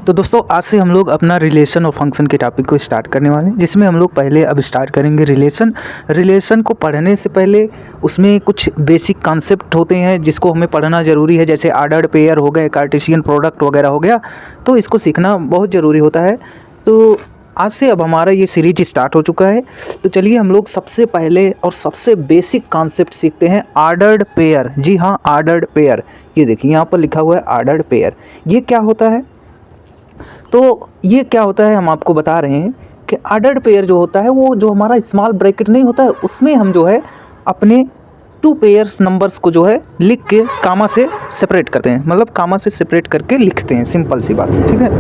तो दोस्तों आज से हम लोग अपना रिलेशन और फंक्शन के टॉपिक को स्टार्ट करने वाले हैं, जिसमें हम लोग पहले अब स्टार्ट करेंगे रिलेशन को पढ़ने से पहले उसमें कुछ बेसिक कॉन्सेप्ट होते हैं जिसको हमें पढ़ना ज़रूरी है, जैसे ऑर्डर्ड पेयर हो गए, कार्टेशियन प्रोडक्ट वगैरह हो गया। तो इसको सीखना बहुत ज़रूरी होता है। तो आज से अब हमारा ये सीरीज स्टार्ट हो चुका है। तो चलिए हम लोग सबसे पहले और सबसे बेसिक कॉन्सेप्ट सीखते हैं, ऑर्डर्ड पेयर। जी हाँ, ऑर्डर्ड पेयर। ये देखिए यहाँ पर लिखा हुआ है ऑर्डर्ड पेयर। ये क्या होता है? तो ये क्या होता है हम आपको बता रहे हैं कि ऑर्डर्ड पेयर जो होता है वो जो हमारा स्मॉल ब्रैकेट नहीं होता है, उसमें हम जो है अपने टू पेयर्स नंबर्स को जो है लिख के कामा से सेपरेट करते हैं, मतलब कामा से सेपरेट करके लिखते हैं। सिंपल सी बात, ठीक है।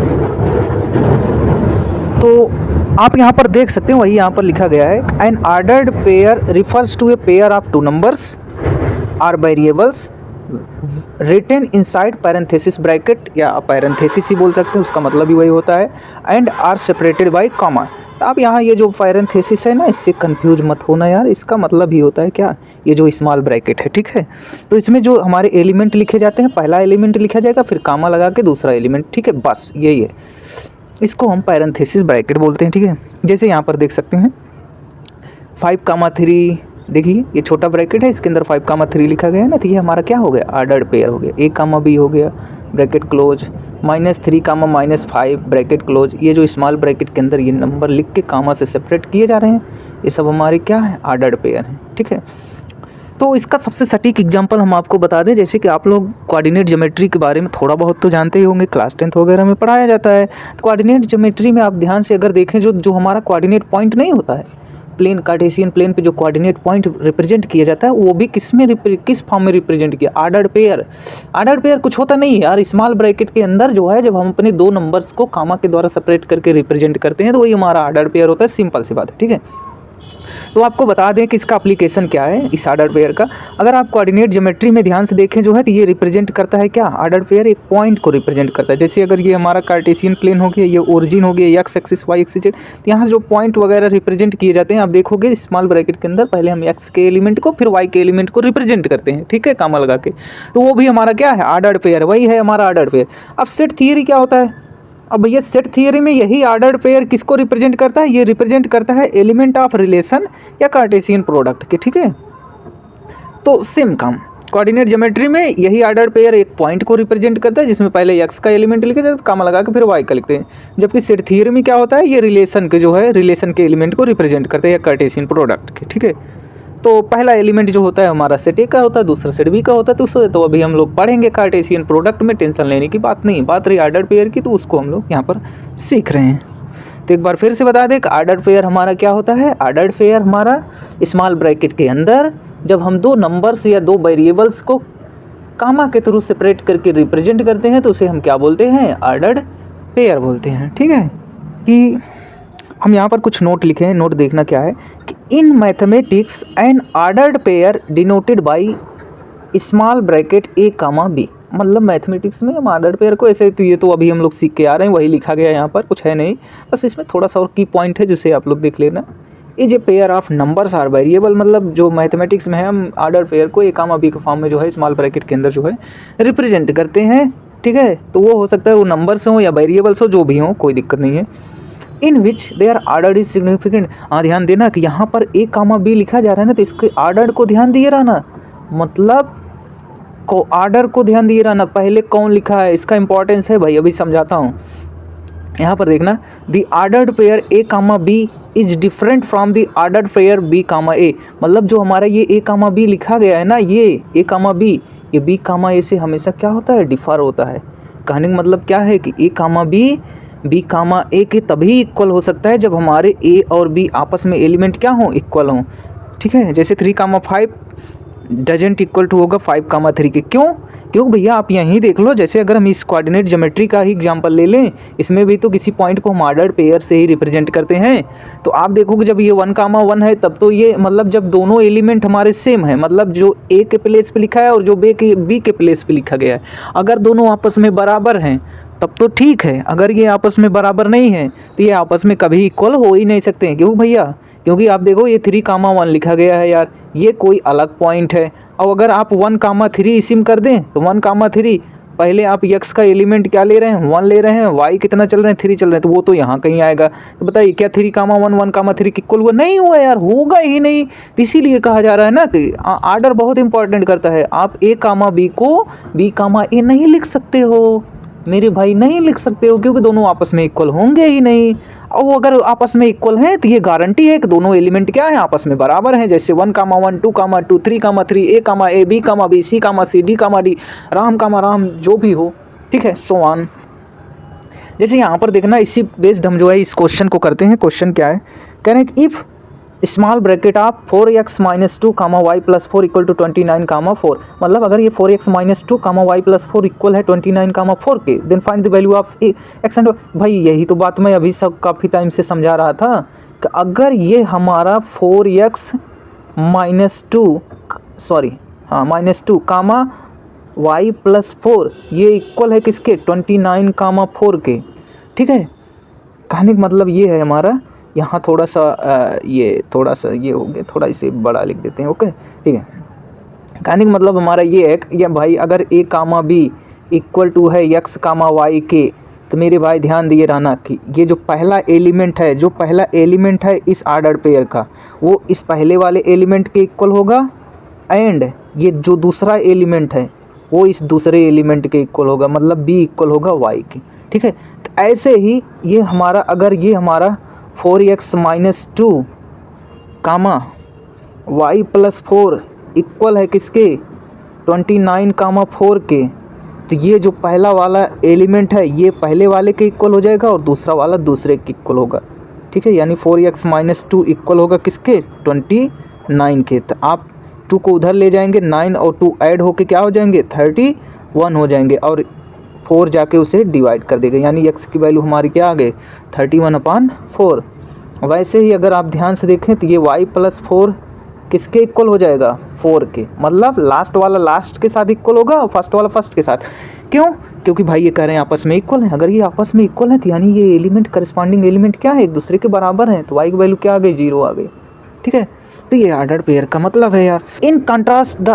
तो आप यहाँ पर देख सकते हैं, वही यहाँ पर लिखा गया है, an ordered pair refers to a pair of two numbers or variables written inside parenthesis bracket, या पैरेंथेसिस ही बोल सकते हैं, उसका मतलब ही वही होता है, and are separated by comma. आप यहाँ ये जो पैरेंथेसिस है ना, इससे कंफ्यूज मत होना यार, इसका मतलब ही होता है क्या, ये जो स्मॉल ब्रैकेट है, ठीक है। तो इसमें जो हमारे एलिमेंट लिखे जाते हैं, पहला एलिमेंट लिखा जाएगा, फिर कामा लगा के दूसरा एलिमेंट, ठीक है, बस यही है। इसको हम पैरेंथेसिस ब्रैकेट बोलते हैं, ठीक है। जैसे यहाँ पर देख सकते हैं 5,3, देखिए ये छोटा ब्रैकेट है, इसके अंदर 5,3 लिखा गया है ना, तो ये हमारा क्या हो गया, ऑर्डर्ड पेयर हो गया। A, B हो गया, ब्रैकेट क्लोज, -3, -5 ब्रैकेट क्लोज। ये जो स्मॉल ब्रैकेट के अंदर ये नंबर लिख के कामा से सेपरेट किए जा रहे हैं, ये सब हमारे क्या है, ऑर्डर्ड पेयर हैं, ठीक है। तो इसका सबसे सटीक एग्जांपल हम आपको बता दें, जैसे कि आप लोग कोऑर्डिनेट ज्योमेट्री के बारे में थोड़ा बहुत तो जानते ही होंगे, क्लास 10th वगैरह में पढ़ाया जाता है। तो कोऑर्डिनेट ज्योमेट्री में आप ध्यान से अगर देखें, जो हमारा कोऑर्डिनेट पॉइंट नहीं होता है, प्लेन, कार्टेशियन प्लेन पे जो कोऑर्डिनेट पॉइंट रिप्रेजेंट किया जाता है, वो भी किस फॉर्म में रिप्रेजेंट किया, ऑर्डर्ड पेयर। ऑर्डर्ड पेयर कुछ होता नहीं है यार, स्मॉल ब्रैकेट के अंदर जो है, जब हम अपने दो नंबर्स को कामा के द्वारा सेपरेट करके रिप्रेजेंट करते हैं, तो वही हमारा ऑर्डर्ड पेयर होता है। सिंपल सी बात है, ठीक है। तो आपको बता दें कि इसका एप्लीकेशन क्या है इस ऑर्डर्ड पेयर का। अगर आप कोऑर्डिनेट ज्योमेट्री में ध्यान से देखें जो है, तो ये रिप्रेजेंट करता है क्या, ऑर्डर्ड पेयर एक पॉइंट को रिप्रेजेंट करता है। जैसे अगर ये हमारा कार्टेशियन प्लेन हो गया, ये ओरिजिन हो गया, एक्स एक्सिस, वाई एक्सिस, तो यहाँ जो पॉइंट वगैरह रिप्रेजेंट किए जाते हैं, आप देखोगे स्मॉल ब्रैकेट के अंदर पहले हम एक्स के एलिमेंट को फिर वाई के एलिमेंट को रिप्रेजेंट करते हैं, ठीक है, कामा लगा के। तो वो भी हमारा क्या है, ऑर्डर्ड पेयर, वही है हमारा ऑर्डर्ड पेयर। अब सेट थियरी क्या होता है? अब भैया सेट थियरी में यही ऑर्डर्ड पेयर किसको रिप्रेजेंट करता है, ये रिप्रेजेंट करता है एलिमेंट ऑफ रिलेशन या कार्टेशियन प्रोडक्ट के, ठीक है। तो सेम काम कोऑर्डिनेट ज्योमेट्री में यही ऑर्डर्ड पेयर एक पॉइंट को रिप्रेजेंट करता है, जिसमें पहले एक्स का एलिमेंट लिखे जाते हैं, कामा लगा के फिर वाई का लिखते हैं। जबकि सेट थियरी में क्या होता है, ये रिलेशन के जो है, रिलेशन के एलिमेंट को रिप्रेजेंट करते हैं या कार्टेशियन प्रोडक्ट के, ठीक है। तो पहला एलिमेंट जो होता है हमारा सेट ए का होता है, दूसरा सेट बी का होता है। तो अभी हम लोग पढ़ेंगे कार्टेशियन प्रोडक्ट में, टेंशन लेने की बात नहीं। बात रही ऑर्डर्ड पेयर की, तो उसको हम लोग यहाँ पर सीख रहे हैं। तो एक बार फिर से बता दें कि ऑर्डर्ड पेयर हमारा क्या होता है। ऑर्डर्ड पेयर हमारा स्मॉल ब्रैकेट के अंदर जब हम दो नंबर्स या दो वेरिएबल्स को कामा के थ्रू सेपरेट करके रिप्रेजेंट करते हैं, तो उसे हम क्या बोलते हैं, ऑर्डर्ड पेयर बोलते हैं, ठीक है। कि हम यहाँ पर कुछ नोट लिखे हैं, नोट देखना क्या है कि in mathematics N ordered pair denoted by small bracket A, B। मतलब मैथमेटिक्स में हम ऑर्डर्ड पेयर को ऐसे, तो ये तो अभी हम लोग सीख के आ रहे हैं, वही लिखा गया है यहाँ पर, कुछ है नहीं, बस इसमें थोड़ा सा और की पॉइंट है जिसे आप लोग देख लेना। Is a pair of numbers or variable, मतलब जो मैथमेटिक्स में है, हम ऑर्डर्ड पेयर को A, B के फॉर्म में जो है स्मॉल ब्रैकेट के अंदर जो है रिप्रेजेंट करते हैं, ठीक है। तो वो हो सकता है वो नंबर्स हों या वेरिएबल्स हो, जो भी हों, कोई दिक्कत नहीं है। In which their order is significant. हाँ, ध्यान देना कि यहाँ पर A, B लिखा जा रहा है ना, तो इसके ऑर्डर को ध्यान दिए रहना, मतलब को ऑर्डर को ध्यान दिए रहना, पहले कौन लिखा है, इसका इंपॉर्टेंस है भाई, अभी समझाता हूँ। यहाँ पर देखना, the ordered pair A, B is different from the ordered pair B, A। मतलब जो हमारा ये A, B लिखा गया है ना, ये A, B, ये B, A से हमेशा क्या होता है, डिफर होता है। कहने का मतलब क्या है कि A, B, A के तभी इक्वल हो सकता है जब हमारे A और B आपस में एलिमेंट क्या हों, इक्वल हों, ठीक है। जैसे 3, 5 डजेंट इक्वल टू होगा 5, 3 के। क्यों भैया, आप यहीं देख लो। जैसे अगर हम इस कोऑर्डिनेट ज्योमेट्री का ही एग्जांपल ले लें, इसमें भी तो किसी पॉइंट को हम ऑर्डर्ड पेयर से ही रिप्रेजेंट करते हैं। तो आप देखोगे जब ये 1, 1 है, तब तो ये मतलब जब दोनों एलिमेंट हमारे सेम है, मतलब जो A के प्लेस पे लिखा है और जो B के प्लेस पे लिखा गया है, अगर दोनों आपस में बराबर हैं तब तो ठीक है। अगर ये आपस में बराबर नहीं है तो ये आपस में कभी इक्वल हो ही नहीं सकते हैं। क्यों भैया? क्योंकि आप देखो ये 3, 1 लिखा गया है यार, ये कोई अलग पॉइंट है। और अगर आप 1, 3 इसिम कर दें तो 1, 3 पहले आप x का एलिमेंट क्या ले रहे हैं, 1 ले रहे हैं, y कितना चल रहे हैं, 3 चल रहे हैं, तो वो तो यहाँ कहीं आएगा। तो बताइए क्या 3, 1, 1, 3 इक्वल हुआ? नहीं हुआ यार, होगा ही नहीं। तो इसीलिए कहा जा रहा है ना कि आर्डर बहुत इंपॉर्टेंट करता है। आप a, b को b, a नहीं लिख सकते हो मेरे भाई, नहीं लिख सकते हो, क्योंकि दोनों आपस में इक्वल होंगे ही नहीं। और वो अगर आपस में इक्वल हैं तो ये गारंटी है कि दोनों एलिमेंट क्या है, आपस में बराबर हैं। जैसे 1, 1, 2, 2, 3, 3, a, b, b, c, c, d, d, Ram जो भी हो, ठीक है, सो ऑन। जैसे यहाँ पर देखना, इसी बेस्ड हम जो है इस क्वेश्चन को करते हैं। क्वेश्चन क्या है, कह रहे हैं कि इफ़ स्मॉल ब्रैकेट आप 4x - 2, y + 4 = 29, 4, मतलब अगर ये 4x - 2, y + 4 इक्वल है 29, 4 के, then find the value of x and. भाई यही तो बात मैं अभी सब काफ़ी टाइम से समझा रहा था कि अगर ये हमारा 4x - 2 y + 4 ये इक्वल है किसके, 29, 4 के, ठीक है। कहने का मतलब ये है हमारा, यहाँ थोड़ा सा ये हो गया, थोड़ा इसे बड़ा लिख देते हैं, ओके, ठीक है। कहने का मतलब हमारा ये है कि भाई अगर a, b इक्वल टू है x, y के, तो मेरे भाई ध्यान दिए रहना कि ये जो पहला एलिमेंट है इस आर्डर पेयर का, वो इस पहले वाले एलिमेंट के इक्वल होगा, एंड ये जो दूसरा एलिमेंट है वो इस दूसरे एलिमेंट के इक्वल होगा, मतलब b इक्वल होगा y के, ठीक है। तो ऐसे ही ये हमारा, अगर ये हमारा 4x - 2, y + 4 इक्वल है किसके, 29, 4 के, तो ये जो पहला वाला एलिमेंट है ये पहले वाले के इक्वल हो जाएगा और दूसरा वाला दूसरे के इक्वल होगा, ठीक है। यानी 4x - 2 इक्वल होगा किसके, 29 के। तो आप 2 को उधर ले जाएंगे, 9 और 2 ऐड होके क्या हो जाएंगे, 31 हो जाएंगे, और 4 जाके उसे डिवाइड कर देगा, यानी x की वैल्यू हमारी क्या आ गई, 31/4। वैसे ही अगर आप ध्यान से देखें तो ये y + 4 किसके इक्वल हो जाएगा, 4 के, मतलब लास्ट वाला लास्ट के साथ इक्वल होगा और फर्स्ट वाला फर्स्ट के साथ। क्यों, क्योंकि भाई ये कह रहे हैं आपस में इक्वल हैं। अगर ये आपस में इक्वल हैं तो यानी ये एलिमेंट, करस्पॉन्डिंग एलिमेंट क्या है, एक दूसरे के बराबर हैं, तो y की वैल्यू क्या आ गई, 0 आ गई, ठीक है। तो ये ऑर्डर्ड पेयर का मतलब है यार। In contrast the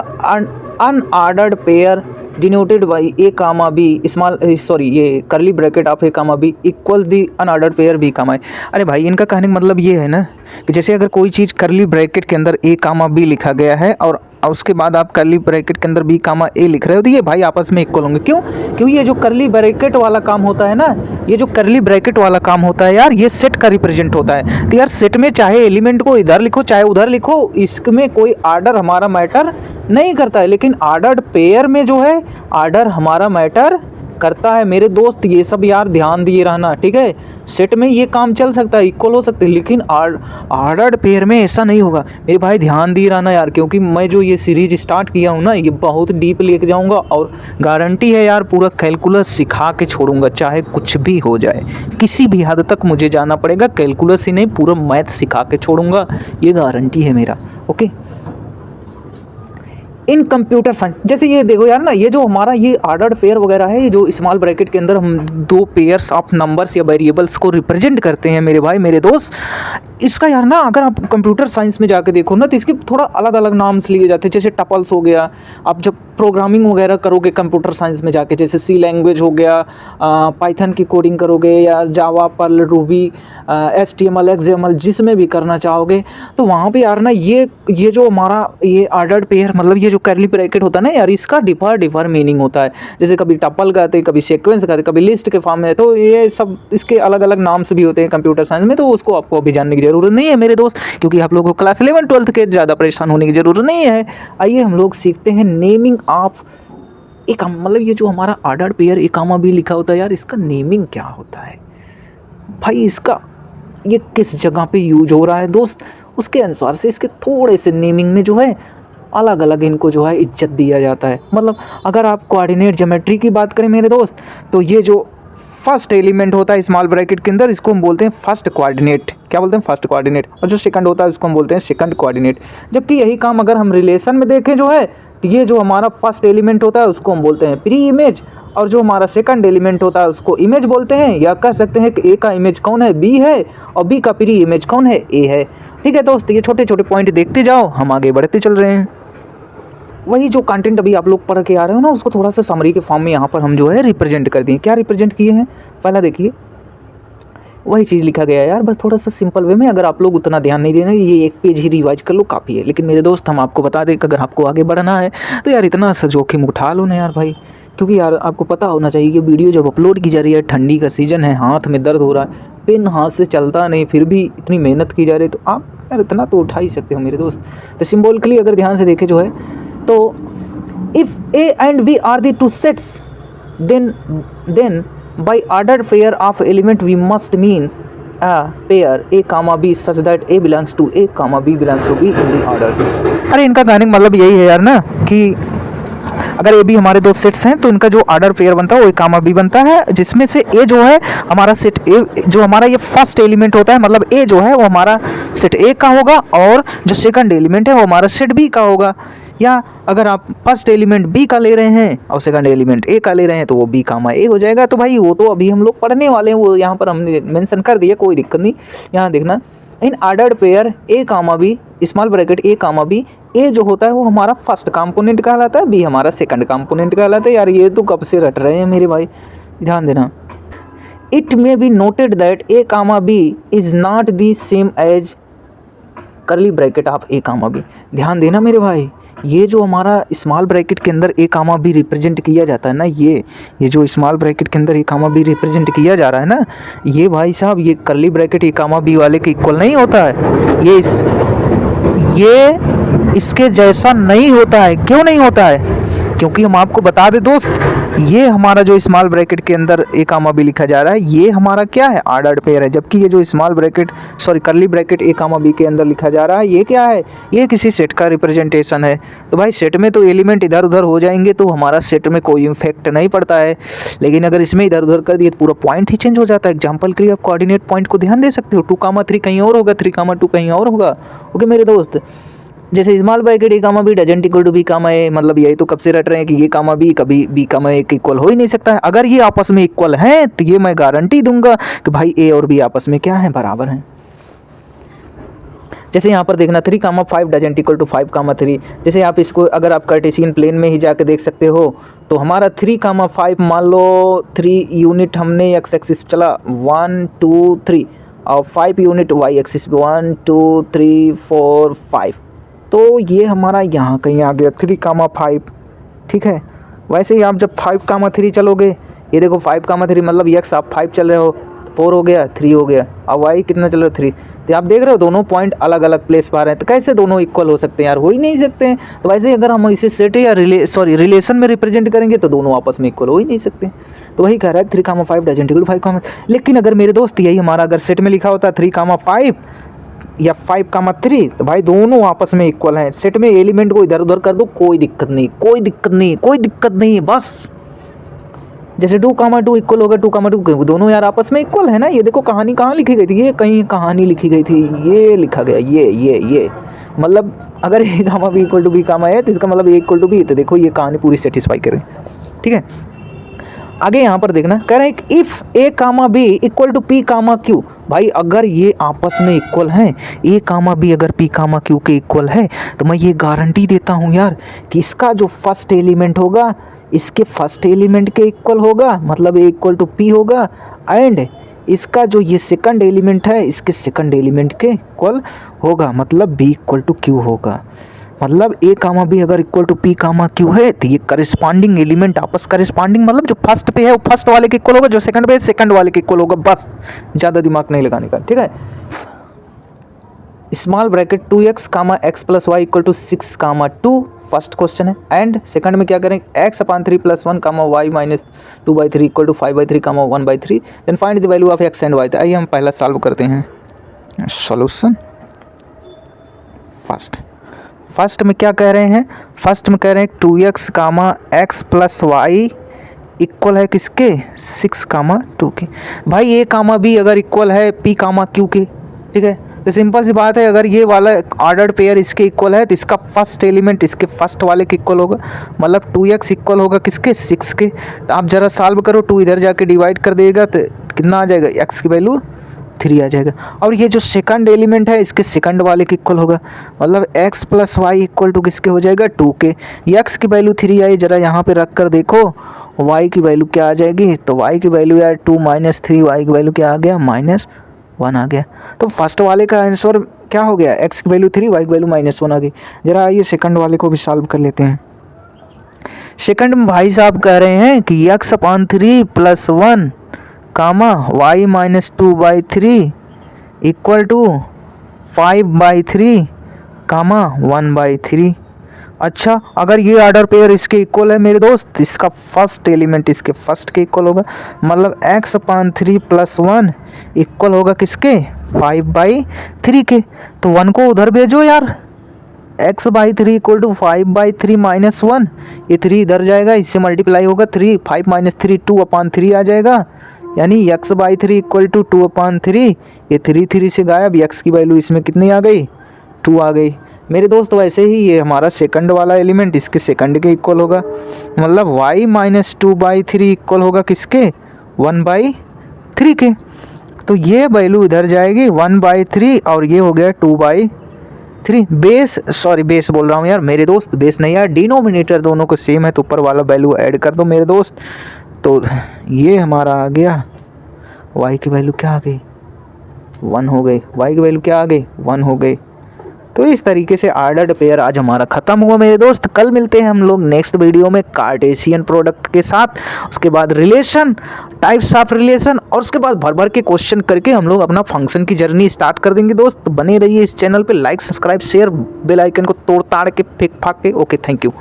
unordered pair denoted by a, b ये करली bracket of a, b equal the unordered pair b, a। अरे भाई इनका कहने का मतलब ये है ना कि जैसे अगर कोई चीज़ करली ब्रैकेट के अंदर a, b लिखा गया है और उसके बाद आप करली ब्रैकेट के अंदर b, a लिख रहे हो, तो ये भाई आपस में इक्वल होंगे। क्यों, क्योंकि ये जो करली ब्रैकेट वाला काम होता है ना, ये जो करली ब्रैकेट वाला काम होता है यार, ये सेट का रिप्रेजेंट होता है। तो यार सेट में चाहे एलिमेंट को इधर लिखो चाहे उधर लिखो, इसमें कोई आर्डर हमारा मैटर नहीं करता है, लेकिन आर्डर्ड पेयर में जो है आर्डर हमारा मैटर करता है मेरे दोस्त। ये सब यार ध्यान दिए रहना, ठीक है। सेट में ये काम चल सकता है, इक्वल हो सकते हैं, लेकिन आर्डर्ड पेयर में ऐसा नहीं होगा मेरे भाई, ध्यान दिए रहना यार, क्योंकि मैं जो ये सीरीज स्टार्ट किया हूँ ना, ये बहुत डीप लेके जाऊँगा और गारंटी है यार पूरा कैलकुलस सिखा के छोड़ूंगा, चाहे कुछ भी हो जाए, किसी भी हद तक मुझे जाना पड़ेगा, कैलकुलस ही नहीं पूरा मैथ सिखा के छोड़ूंगा, ये गारंटी है मेरा, ओके। इन कंप्यूटर साइंस, जैसे ये देखो यार ना, ये जो हमारा ये ऑर्डर्ड पेयर वगैरह है, ये जो स्मॉल ब्रैकेट के अंदर हम 2 पेयर्स ऑफ नंबर्स या वेरिएबल्स को रिप्रेजेंट करते हैं मेरे भाई मेरे दोस्त, इसका यार ना अगर आप कंप्यूटर साइंस में जाके देखो ना, तो इसके थोड़ा अलग अलग नाम्स लिए जाते हैं। जैसे टपल्स हो गया, आप जब प्रोग्रामिंग वगैरह करोगे कंप्यूटर साइंस में जाके, जैसे सी लैंग्वेज हो गया, पाइथन की कोडिंग करोगे, या जावा, पर्ल, रूबी, HTML, XML जिसमें भी करना चाहोगे, तो वहाँ पे यार ना ये जो हमारा ये ऑर्डर्ड पेयर, मतलब ये जो करली ब्रैकेट होता है ना यार, इसका डिफर मीनिंग होता है। जैसे कभी टपल कहते हैं, कभी सीक्वेंस कहते हैं, कभी लिस्ट के फॉर्म में, तो ये सब इसके अलग अलग नाम्स भी होते हैं कंप्यूटर साइंस में, तो उसको आपको अभी जानने की ज़रूरत नहीं है मेरे दोस्त, क्योंकि आप लोगों को क्लास 11 12 के ज़्यादा परेशान होने की ज़रूरत नहीं है। आइए हम लोग सीखते हैं नेमिंग ऑफ एक, मतलब ये जो हमारा ऑर्डर्ड पेयर a, b लिखा होता है यार, इसका नेमिंग क्या होता है भाई, इसका ये किस जगह पे यूज हो रहा है दोस्त, उसके अनुसार से इसके थोड़े से नेमिंग में जो है अलग अलग इनको जो है इज्जत दिया जाता है। मतलब अगर आप कोऑर्डिनेट ज्योमेट्री की बात करें मेरे दोस्त, तो ये जो फर्स्ट एलिमेंट होता है स्मॉल ब्रैकेट के अंदर, इसको हम बोलते हैं फर्स्ट कोऑर्डिनेट। क्या बोलते हैं, फर्स्ट कोऑर्डिनेट। और जो सेकंड होता है उसको हम बोलते हैं सेकंड कोऑर्डिनेट। जबकि यही काम अगर हम रिलेशन में देखें जो है, तो ये जो हमारा फर्स्ट एलिमेंट होता है उसको हम बोलते हैं प्री इमेज, और जो हमारा सेकंड एलिमेंट होता है उसको इमेज बोलते हैं, या कह सकते हैं कि ए का इमेज कौन है, बी है, और बी का प्री इमेज कौन है, ए है। ठीक है दोस्त, ये छोटे छोटे पॉइंट देखते जाओ, हम आगे बढ़ते चल रहे हैं। वही जो कंटेंट अभी आप लोग पढ़ के आ रहे हो ना, उसको थोड़ा सा समरी के फॉर्म में यहाँ पर हम जो है रिप्रेजेंट कर दिए। क्या रिप्रेजेंट किए हैं, पहला देखिए वही चीज़ लिखा गया है यार, बस थोड़ा सा सिंपल वे में। अगर आप लोग उतना ध्यान नहीं देना, ये एक पेज ही रिवाइज कर लो काफ़ी है। लेकिन मेरे दोस्त हम आपको बता दें कि अगर आपको आगे बढ़ना है तो यार इतना सा जोखिम उठा लो ना यार भाई, क्योंकि यार आपको पता होना चाहिए कि वीडियो जब अपलोड की जा रही है, ठंडी का सीज़न है, हाथ में दर्द हो रहा है, पेन हाथ से चलता नहीं, फिर भी इतनी मेहनत की जा रही है, तो आप यार इतना तो उठा ही सकते हो मेरे दोस्त। तो सिम्बॉलिकली अगर ध्यान से देखें जो है, तो if A and B are the two sets then by ordered pair of element we must mean a pair a comma b such that a belongs to a comma b belongs to b in the order। अरे इनका कहने का मतलब यही है यार ना कि अगर ए बी हमारे दो सेट्स हैं तो इनका जो ऑर्डर पेयर बनता है वो ए कामा बी बनता है, जिसमें से ए जो है हमारा सेट ए, जो हमारा ये फर्स्ट एलिमेंट होता है, मतलब ए जो है वो हमारा सेट ए का होगा, और जो सेकंड एलिमेंट है वो हमारा सेट बी का होगा। या अगर आप फर्स्ट एलिमेंट बी का ले रहे हैं और सेकंड एलिमेंट ए का ले रहे हैं तो वो बी कामा ए हो जाएगा। तो भाई वो तो अभी हम लोग पढ़ने वाले हैं, वो यहाँ पर हमने मेंशन कर दिया, कोई दिक्कत नहीं। यहाँ देखना, in ordered pair A comma B small bracket A comma B, A जो होता है वो हमारा फर्स्ट कंपोनेंट कहलाता है, बी हमारा सेकंड कंपोनेंट कहलाता है। यार ये तो कब से रट रहे हैं मेरे भाई, ध्यान देना। It may be noted that A comma B is not the same as curly bracket of A comma B. ध्यान देना मेरे भाई, ये जो हमारा स्मॉल ब्रैकेट के अंदर ए कामा बी रिप्रेजेंट किया जाता है ना, ये जो स्मॉल ब्रैकेट के अंदर ए कामा बी रिप्रेजेंट किया जा रहा है ना, ये भाई साहब ये curly bracket A comma B वाले के इक्वल नहीं होता है। ये इसके जैसा नहीं होता है। क्यों नहीं होता है? क्योंकि हम आपको बता दें दोस्त, ये हमारा जो स्मॉल ब्रैकेट के अंदर ए कामा बी लिखा जा रहा है, ये हमारा क्या है, ऑर्डर्ड पेयर है। जबकि ये जो small bracket curly bracket A comma B के अंदर लिखा जा रहा है, ये क्या है, ये किसी सेट का रिप्रेजेंटेशन है। तो भाई सेट में तो एलिमेंट इधर उधर हो जाएंगे तो हमारा सेट में कोई इफेक्ट नहीं पड़ता है, लेकिन अगर इसमें इधर उधर कर दिए तो पूरा पॉइंट ही चेंज हो जाता है। एग्जाम्पल के लिए आप कोऑर्डिनेट पॉइंट को ध्यान दे सकते हो, 2,3 कहीं और होगा, 3,2 कहीं और होगा। ओके मेरे दोस्त, जैसे small bracket A comma B doesn't equal to B comma A, मतलब यही तो कब से रट रहे हैं कि ये कामा बी कभी बी कामा ए के इक्वल हो ही नहीं सकता है। अगर ये आपस में इक्वल हैं तो ये मैं गारंटी दूंगा कि भाई ए और बी आपस में क्या है, बराबर हैं। जैसे यहाँ पर देखना 3,5 डजंट इक्वल टू 5,3। जैसे आप इसको अगर आप कार्टेशियन प्लेन में ही जाके देख सकते हो, तो हमारा 3,5 मान लो 3 यूनिट हमने एक्स एक्सिस चला 1 2 3 और 5 यूनिट वाई एक्सिस 1 2 3 4 5, तो ये हमारा यहाँ कहीं आ गया 3,5। ठीक है, वैसे ही आप जब 5,3 चलोगे, ये देखो 5,3 मतलब एक्स आप 5 चल रहे हो, 4 हो गया, 3 हो गया, अब वाई कितना चल रहा है 3। तो आप देख रहे हो दोनों पॉइंट अलग अलग प्लेस पर आ रहे हैं, तो कैसे दोनों इक्वल हो सकते हैं यार, हो ही नहीं सकते हैं। तो वैसे ही अगर हम इसे सेट या रिलेशन में रिप्रेजेंट करेंगे तो दोनों आपस में इक्वल हो ही नहीं सकते। तो वही कह रहा है 3,5 डजंट इक्वल 5, लेकिन अगर मेरे दोस्त यही हमारा अगर सेट में लिखा होता 3,5 या 5,3, तो भाई दोनों आपस में इक्वल हैं। सेट में एलिमेंट को इधर उधर कर दो, कोई दिक्कत नहीं, कोई दिक्कत नहीं, कोई दिक्कत नहीं। बस जैसे 2,2 इक्वल होगा 2,2, दोनों यार आपस में इक्वल है ना। ये देखो कहानी कहाँ लिखी गई थी, ये कहीं कहानी लिखी गई थी, ये लिखा गया, ये मतलब अगर ए comma B equal to B कामा है तो इसका मतलब ए इक्वल टू बी, तो देखो ये कहानी पूरी सेटिस्फाई करे। ठीक है, आगे यहाँ पर देखना, कह रहे हैं कि if A comma B equal to P comma Q. भाई अगर ये आपस में इक्वल हैं, ए कामा बी अगर पी कामा क्यू के इक्वल है, तो मैं ये गारंटी देता हूँ यार कि इसका जो फर्स्ट एलिमेंट होगा इसके फर्स्ट एलिमेंट के इक्वल होगा, मतलब ए इक्वल टू पी होगा, एंड इसका जो ये सेकंड एलिमेंट है इसके सेकंड एलिमेंट के इक्वल होगा, मतलब बी इक्वल टू क्यू होगा। मतलब ए कामा बी अगर equal to P comma Q है तो ये करस्पॉन्डिंग एलिमेंट आपस करस्पॉन्डिंग, मतलब जो फर्स्ट पे है वो फर्स्ट वाले के इक्वल होगा, जो सेकंड पे है सेकंड वाले के इक्वल होगा। बस ज़्यादा दिमाग नहीं लगाने का। ठीक है, small bracket 2x comma X plus Y equal to 6,2 first question है, एंड सेकंड में क्या करें, x/3 + 1 comma y - 2/3 equal to 5/3 comma 1/3, then find the value of x and y। तो आइए हम पहला सॉल्व करते हैं। सॉल्यूशन फर्स्ट में क्या कह रहे हैं, फर्स्ट में कह रहे हैं 2x comma X plus Y equal है किसके, 6,2 के। भाई ए कामा बी अगर इक्वल है पी कामा क्यू के, ठीक है, तो सिंपल सी बात है, अगर ये वाला ऑर्डर्ड पेयर इसके इक्वल है तो इसका फर्स्ट एलिमेंट इसके फर्स्ट वाले के इक्वल होगा, मतलब 2x इक्वल होगा किसके, 6 के। तो आप ज़रा सॉल्व करो, 2 इधर जाके डिवाइड कर देगा तो कितना आ जाएगा, x की वैल्यू 3 आ जाएगा। और ये जो सेकंड एलिमेंट है इसके सेकंड वाले के इक्वल होगा, मतलब x plus Y equal to किसके हो जाएगा 2 के। x की वैल्यू 3 आई, ज़रा यहाँ पे रख कर देखो y की वैल्यू क्या आ जाएगी, तो y की वैल्यू यार 2 माइनस 3, y की वैल्यू क्या आ गया -1 आ गया। तो फर्स्ट वाले का आंसर क्या हो गया, x की वैल्यू 3, y की वैल्यू -1 आ गई। ज़रा आइए सेकंड वाले को भी सॉल्व कर लेते हैं। सेकंड में भाई साहब कह रहे हैं कि x/3 + 1 comma y-2/3 equal to 5/3 comma 1/3। अच्छा, अगर ये ऑर्डर पेयर इसके इक्वल है मेरे दोस्त, इसका फर्स्ट एलिमेंट इसके फर्स्ट के इक्वल होगा, मतलब x/3 + 1 इक्वल होगा किसके 5/3 के। तो 1 को उधर भेजो यार, x/3 इक्वल टू 5/3 -1, ये 3 इधर जाएगा, इससे मल्टीप्लाई होगा 3, 5 - 3 2/3 आ जाएगा, यानी x/3 इक्वल टू 2/3। ये 3 से गायब, x की वैल्यू इसमें कितनी आ गई 2 आ गई मेरे दोस्त। वैसे ही ये हमारा सेकंड वाला एलिमेंट इसके सेकंड के इक्वल होगा, मतलब y - 2/3 इक्वल होगा किसके 1/3 के। तो ये वैल्यू इधर जाएगी 1/3 और ये हो गया 2/3। बेस बोल रहा हूँ यार मेरे दोस्त, बेस नहीं यार, डिनोमिनेटर दोनों को सेम है तो ऊपर वाला वैल्यू ऐड कर दो मेरे दोस्त। तो ये हमारा आ गया, y की वैल्यू क्या आ गई 1 हो गई, y की वैल्यू क्या आ गई 1 हो गई। तो इस तरीके से ऑर्डर्ड पेयर आज हमारा ख़त्म हुआ मेरे दोस्त। कल मिलते हैं हम लोग नेक्स्ट वीडियो में कार्टेशियन प्रोडक्ट के साथ, उसके बाद रिलेशन, टाइप्स ऑफ रिलेशन, और उसके बाद भर भर के क्वेश्चन करके हम लोग अपना फंक्शन की जर्नी स्टार्ट कर देंगे दोस्त। तो बने रहिए इस चैनल पे, like subscribe share bell icon को तोड़ ताड़ के फेंक फाक के। Okay, thank you.